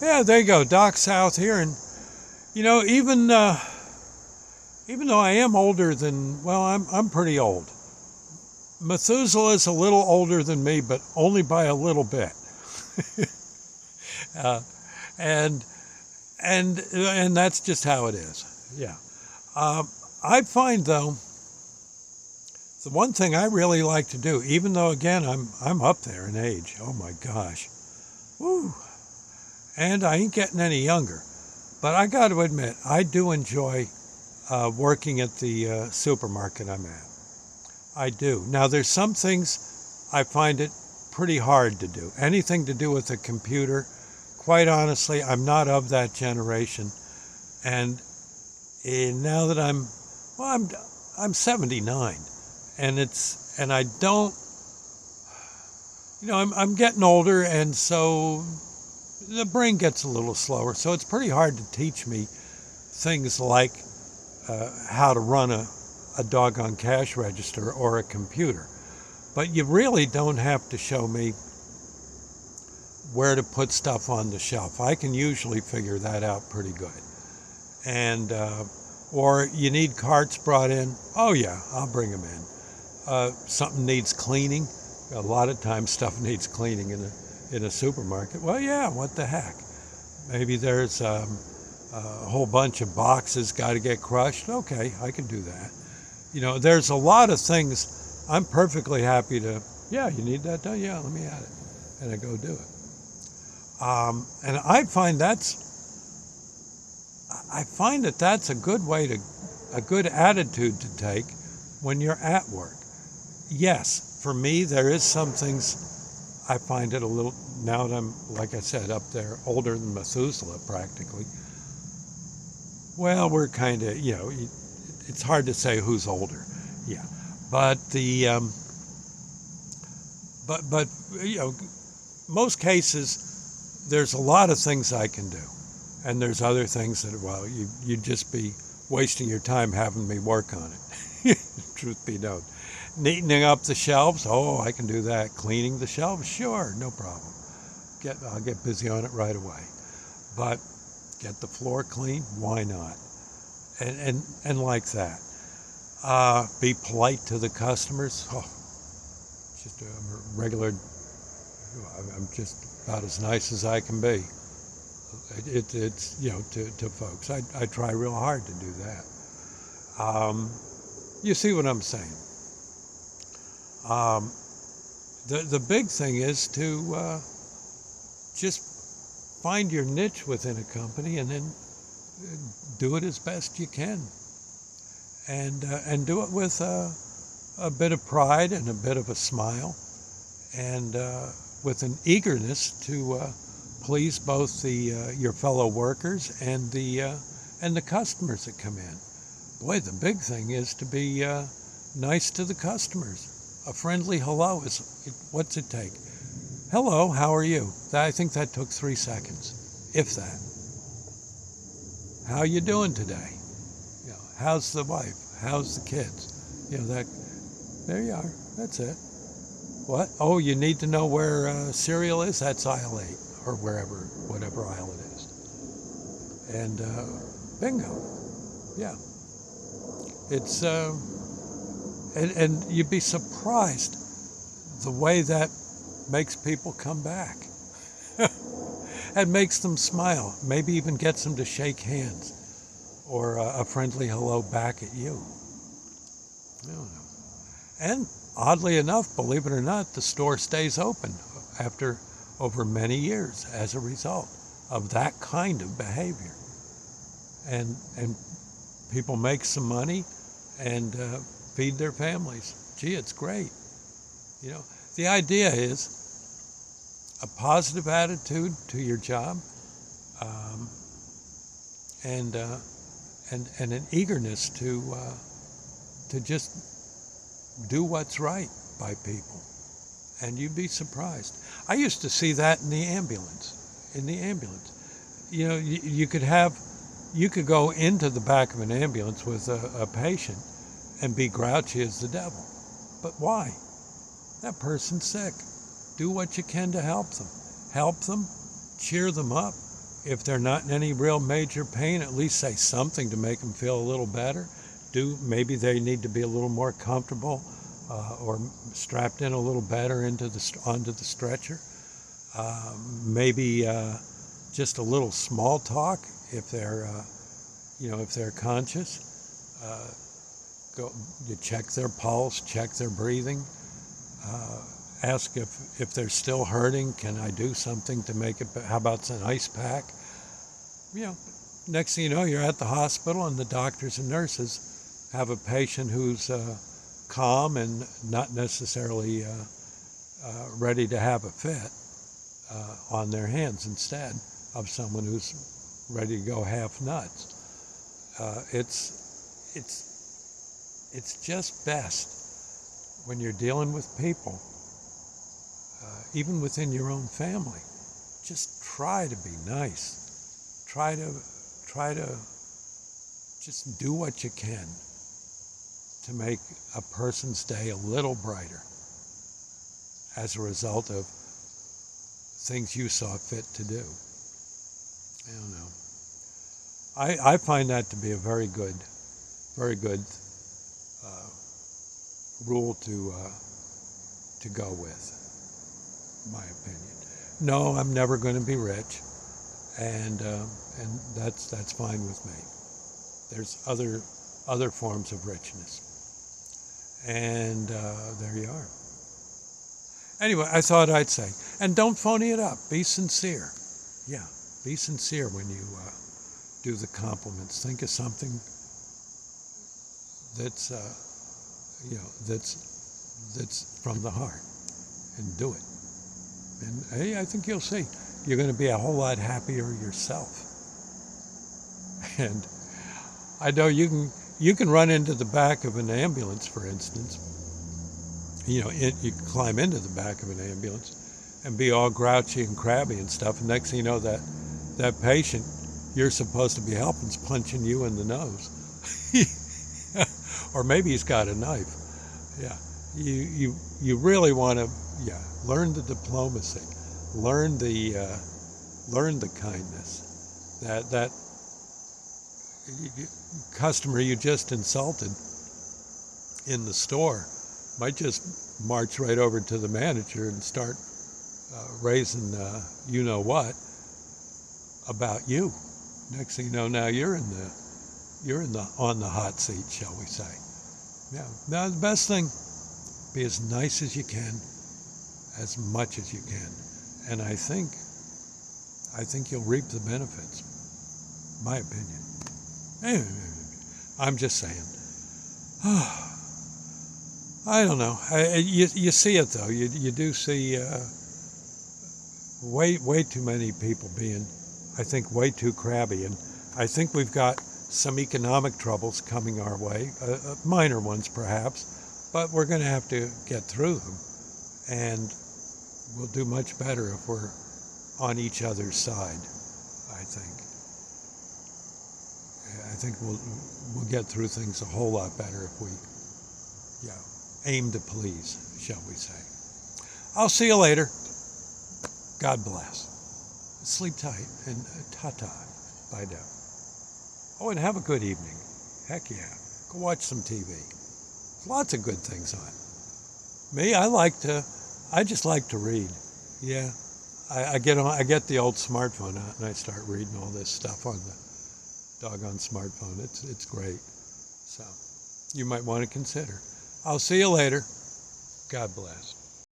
Yeah, there you go, Doc South here, and even though I am older than well, I'm pretty old. Methuselah is a little older than me, but only by a little bit. uh, and and that's just how it is. Yeah. Um, I find though the one thing I really like to do, even though again I'm up there in age. Oh my gosh, woo! And I ain't getting any younger. But I got to admit, I do enjoy working at the supermarket I'm at. I do. Now, there's some things I find it pretty hard to do. Anything to do with a computer, quite honestly, I'm not of that generation. And now that well, I'm 79, and I don't, I'm getting older, and so the brain gets a little slower. So it's pretty hard to teach me things like how to run a doggone cash register or a computer. But you really don't have to show me where to put stuff on the shelf. I can usually figure that out pretty good. And or you need carts brought in. Oh yeah, I'll bring them in. Something needs cleaning. A lot of times stuff needs cleaning in a supermarket. Well, yeah, what the heck? Maybe there's a whole bunch of boxes got to get crushed. Okay, I can do that. There's a lot of things I'm perfectly happy to, yeah, you need that done? Yeah, let me add it. And I go do it. And I find that that's a good a good attitude to take when you're at work. Yes, for me, there is some things I find it a little, now that I'm, like I said, up there, older than Methuselah practically. Well, we're kind of, it's hard to say who's older. Yeah. But but most cases, there's a lot of things I can do. And there's other things that, well, you'd just be wasting your time having me work on it. Truth be known. Neatening up the shelves, oh, I can do that. Cleaning the shelves, sure, no problem. I'll get busy on it right away. But get the floor clean, why not? And like that. Be polite to the customers. Oh, just a regular, I'm just about as nice as I can be. It's to folks. I try real hard to do that. You see what I'm saying? The big thing is to just find your niche within a company and then do it as best you can, and do it with a bit of pride and a bit of a smile, and with an eagerness to please both your fellow workers and the customers that come in. Boy, the big thing is to be nice to the customers. A friendly hello what's it take? Hello, how are you? I think that took 3 seconds, if that. How you doing today? How's the wife? How's the kids? That. There you are. That's it. What? Oh, you need to know where cereal is? That's aisle 8 or whatever aisle it is. And bingo. Yeah. It's and you'd be surprised the way that makes people come back. And makes them smile, maybe even gets them to shake hands or a friendly hello back at you. I don't know. And oddly enough, believe it or not, the store stays open over many years as a result of that kind of behavior. And people make some money and feed their families. Gee, it's great. The idea is a positive attitude to your job, and an eagerness to just do what's right by people, and you'd be surprised. I used to see that in the ambulance. You could go into the back of an ambulance with a patient and be grouchy as the devil, but why? That person's sick. Do what you can to help them. Help them, cheer them up, if they're not in any real major pain, at least say something to make them feel a little better. Maybe they need to be a little more comfortable or strapped in a little better onto the stretcher. Maybe just a little small talk if they're conscious. You check their pulse, check their breathing. Ask if they're still hurting, can I do something to make it, how about an ice pack? Next thing you know, you're at the hospital and the doctors and nurses have a patient who's calm and not necessarily ready to have a fit on their hands instead of someone who's ready to go half nuts. It's just best when you're dealing with people, even within your own family, just try to be nice. Try to just do what you can to make a person's day a little brighter as a result of things you saw fit to do. I don't know. I find that to be a very good rule to go with, my opinion. No, I'm never going to be rich, and that's fine with me. There's other forms of richness, and there you are. Anyway, I thought I'd say, and don't phony it up. Be sincere. Yeah, be sincere when you do the compliments. Think of something that's that's from the heart, and do it. And hey, I think you'll see you're going to be a whole lot happier yourself. And I know you can run into the back of an ambulance, for instance. You can climb into the back of an ambulance and be all grouchy and crabby and stuff. And next thing you know, that patient you're supposed to be helping is punching you in the nose. Or maybe he's got a knife. Yeah, you really want to learn the diplomacy, learn the kindness. That customer you just insulted in the store might just march right over to the manager and start raising you know what about you. Next thing you know, now you're on the hot seat, shall we say? Yeah. Now the best thing, be as nice as you can, as much as you can, and I think you'll reap the benefits. My opinion. Anyway, I'm just saying. I don't know. You see it though. You do see way too many people being, I think, way too crabby, and I think we've got some economic troubles coming our way, minor ones perhaps, but we're going to have to get through them, and we'll do much better if we're on each other's side. I think we'll get through things a whole lot better if we aim to please, shall we say. I'll see you later. God bless. Sleep tight, and ta-ta. Bye now. Oh, and have a good evening. Heck yeah. Go watch some TV. There's lots of good things on. Me, I just like to read. Yeah. I get the old smartphone out and I start reading all this stuff on the doggone smartphone. It's great. So you might want to consider. I'll see you later. God bless.